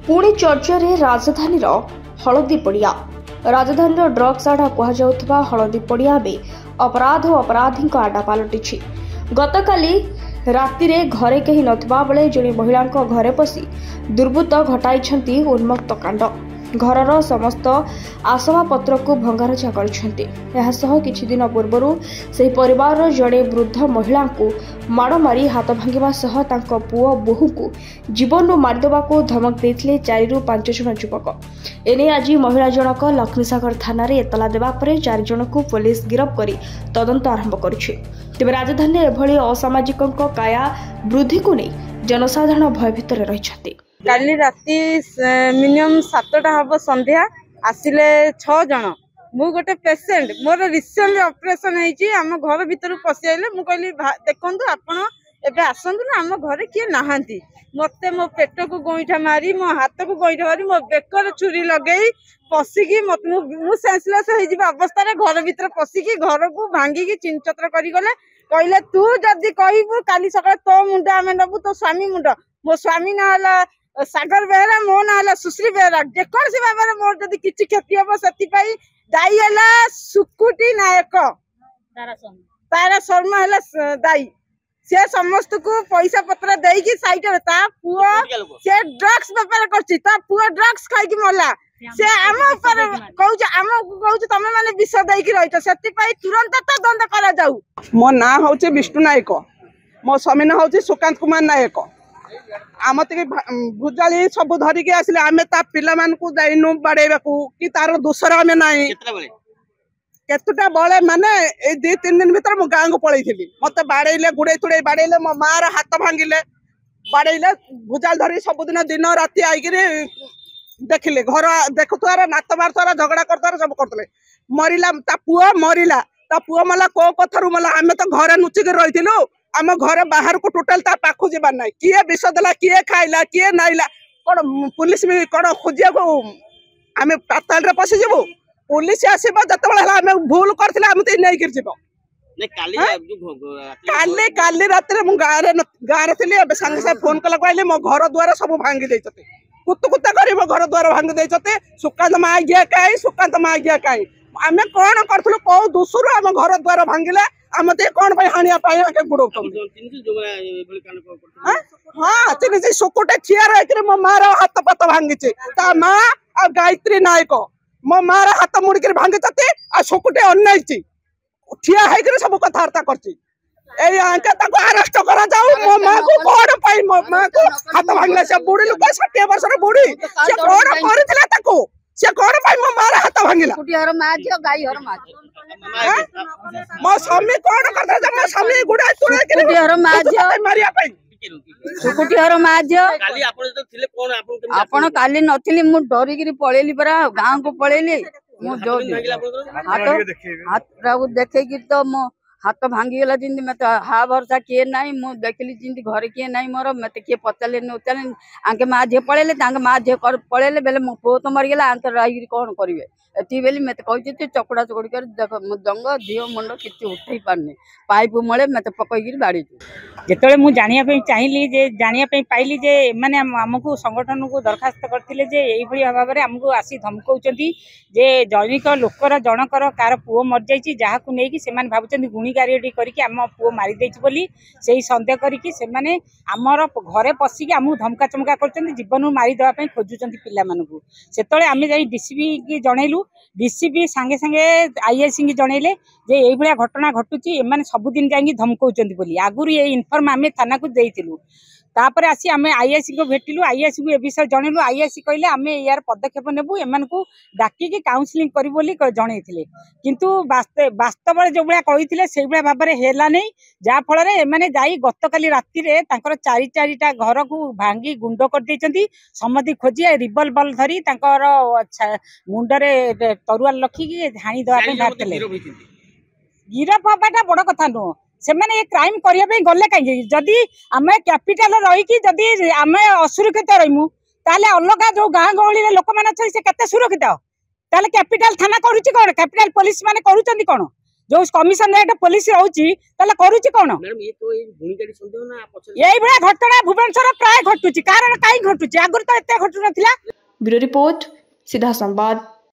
पुणे चर्चार राजधानी हलदी पड़िया राजधानी ड्रग्स आडा कहुवा हलदी पड़िया अपराध और अपराधी आडा पलटि गतकाली राति घरे कहीं नथिबा बेले जड़े महिला घरे पशि दुर्बृत्त घटाई उन्मक्त कांड घरर समस्त आसवाबपत्र को भंगारुजा कर किछि दिन पूर्व से परिवार जड़े वृद्ध महिला को माड़ मारी हाथ भांगा सह तांको पुओ बोहू को जीवन मारिदेवा को धमक देते 4 ରୁ 5 जन युवक एने आज महिला जनक लक्ष्मीसागर थाना रे एतला देवा परे 4 जन को पुलिस गिरफ्त करी तदंत आरंभ करुछि। तेबे राजधानी एभली असामाजिकଙ୍କ काया वृद्धि को नहीं जनसाधारण भयभीत रहिछथि। काली राति मिनिमम 7टा हम संध्या आसिले 6 जन मु गोटे पेसेंट मोर रिसेंट ऑपरेशन है आम घर भीतर पशि आइले मु कहली देखु आपण एबे आसंतु ना आम घर किए नहांती मते मो पेट को गोईठा मारी मो हाथ को गोईठा मारी मो बेकर छुरी लगेई पशिकी मु सेंसलेस हो जिबा अवस्था रे घर भीतर पशिकी घर को भांगी चिनचत्र करी गले कहले तू जदी कहबू काली सकाळ तो मुंडा आमे नबू तो स्वामी मुंडा मो स्वामी ना हला सागर बेहरा मो ना हला सुश्री बेहरा जेकोसी बाबा मोर जदी किछि क्षति हबो सेति पई दाई हला सुकुटी नायक तारा शर्मा हला दाई से समस्त को पैसा पत्र देकी साइड ता पुओ से ड्रग्स व्यापार करछि ता पुओ ड्रग्स खाइ की मरला से आम ऊपर कहू तमे माने विष देकी रहित सेति पई तुरंत तदंत करा जाऊ। मो ना होचे विष्णु नायक मो स्वामी ना होचे सुकांत कुमार नायक आम ते भुजाली सब धरिकी आसिले आमे ता पिला मान को जाइनु बाडेबा को कि तार दोसर आमे नाही केतुटा बळे माने ए 2-3 दिन भीतर मो गांग को पळैथिली मते बाडेले गुडे तुडे बाडेले मो मार हाथ भांगिले बाडेले भुजाल धरि सब दिन राति आइगिरे देखिले घर देखु तोरा नात मार तोरा झगड़ा करतार सब करतले मरिला ता पुओ मला को कथरु मला आमे तो घरे नुची के रहिथिलु आम घर बाहर को टोटल ता पाखु जेबार नाही किए विष देला किए खाइला किए नाइला कोन पुलिस भी कोन खोजिया को आमे पाताल रे पसि जेबो पुलिस आसीबो जतबेला आमे भूल करथिले आमे ते नै कर जेबो काली रात रे मु गारे थिले अब संग से फोन कला कहले मो घर द्वार सब भांगी दैछते कुत्ता करिबो घर द्वार भांगी दैछते सुकांत मा गया काई आमे कोन करथलो को दुसुर आम घर द्वार भांगिले आम ते कोन भाई हानिया पाए के गुडो हां तिनि जे सुकुटे चियार एकरे मो मार हाथ पत भांगी ता मा आ गायत्री नायक मो मार हाथ मुड़ी के भांगी तते आ सुकुटे अन्नाइची ठिया है करे सब कथार्ता करची ए आंका ताको अरेस्ट करा जाऊ मो मां को कोड पाई मो मां को हाथ भांगला से बुढ़ी लोक 60 वर्ष रे बुढ़ी से कोड करथिला ताको से कोड पाई मो मार हाथ भांगिला कुटी हर माजी गाई हर माजी मो स्वामी कोड करदा जमा स्वामी गुडा तुरे के कुटी हर माजी मारिया पाई कुटी हर माजी काली आपण तो थिले कोन आपण काली नथिली मु डरी गिरी पळेली परा गांव को पळेली मु जो हाथ देखे कि तो मो हाथ भांगी गला जिंदी मत हा भरोसा किए नाही मु देखली जिंदी घर किए नाही मोर मते के पतले न उतले आंके मा जे पळेले तांग मा जे पळेले बेले मो पो तो मर गेला अंतर राई कोन करिवे एती बेली मते कहै छी चकड़ा चकड़ी कर देख मु दंग दियो मुंड किछि उठै पारने पाइप मळे मते पकई गिरी बाड़ी जेतले मु जानिया पे चाहिली जे जानिया पे पाइली जे माने हमकु संगठन को दरखास्त करथिले जे एई भली भाव रे हमकु आसी धमकौचंती जे जैनिक लोकर जनकर कार पुओ मर जाईची जाहा को नै कि सेमान भाबुचंती गुणी गारियडी करिकि हम पुओ मारी देछि बोली सेही संदेह करिकि सेमाने हमर घरे पसी कि हमकु धमका चमका करचंती जीवन मारी देबा पे खोजुचंती पिला मानकु सेतले आमे जाई डीसीबी की जणैलु डीसीबी संगे संगे आईआईसी की जणैले जे एई भलिया घटना घटुची एमाने सब दिन जाई धमकौचंती बोली आगुरी ए इन्फॉर्म आमे थाना को देइतिलु तापर आसी आमे आईआईसी को भेटिलु आईआईसी को ए विषय जणैलु आईआईसी कहले आमे यार पदक्षेप नेबु एमान को डाकी के काउंसलिंग करी बोली जणैथिले किंतु वास्तव जो भलिया कहिथिले सेई भलिया भाबरे हेला नै जा फल रे एमाने जाई गतकाली राति रे तांकर 4-4टा घर को भांगी गुंड कर देचंती समधि खोजी रिवॉल्वर धरी तांकर मुंडरे तरुआल लखी के हाणी दवा पे भातले गिरफ हबाटा बड़ कथा नो से मैंने ये क्राइम करने गले कहीं जदि आम कैपिटाल रहीकि जदि आम असुरक्षित रहीमु ताले अलग जो गाँ गहली लोक मैंने से केते सुरक्षित ताले कैपिटल थाना करूची कोन कैपिटल पुलिस माने करूचंदी कोन जो कमिशनरेट पुलिस रहउची ताले करूची कोन मैडम ये तो भूमिका संदेह ना यही बड़ा घटना भुवनेश्वर प्राय घटुची कारण काई घटुची आगुर तो एते घटु नथिला ब्यूरो रिपोर्ट सीधा संवाद।